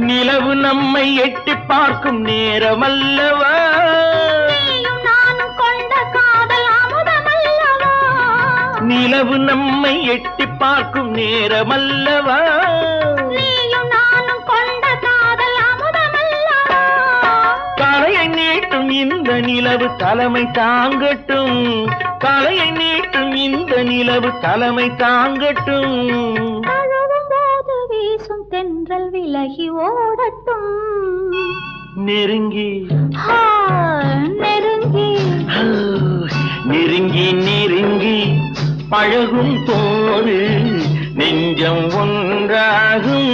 நிலவு நம்மை எட்டி பார்க்கும் நேரமல்லவா, நீயும் நானும் கொண்ட காதல் அமுதமல்லவா, நிலவு நம்மை எட்டி பார்க்கும் நேரமல்லவா, நீயும் நானும் கொண்ட காதல் அமுதமல்லவா. தலையை நீட்டும் இந்த நிலவு தலைமை தாங்கட்டும், தலையை நீட்டும் இந்த நிலவு தலைமை தாங்கட்டும். தழுவும் போது வீசும் தென்றல் விலகி ஓடட்டும், நெருங்கி நெருங்கி நெருங்கி நெருங்கி பழகும் போது நெஞ்சம் ஒன்றாகும்.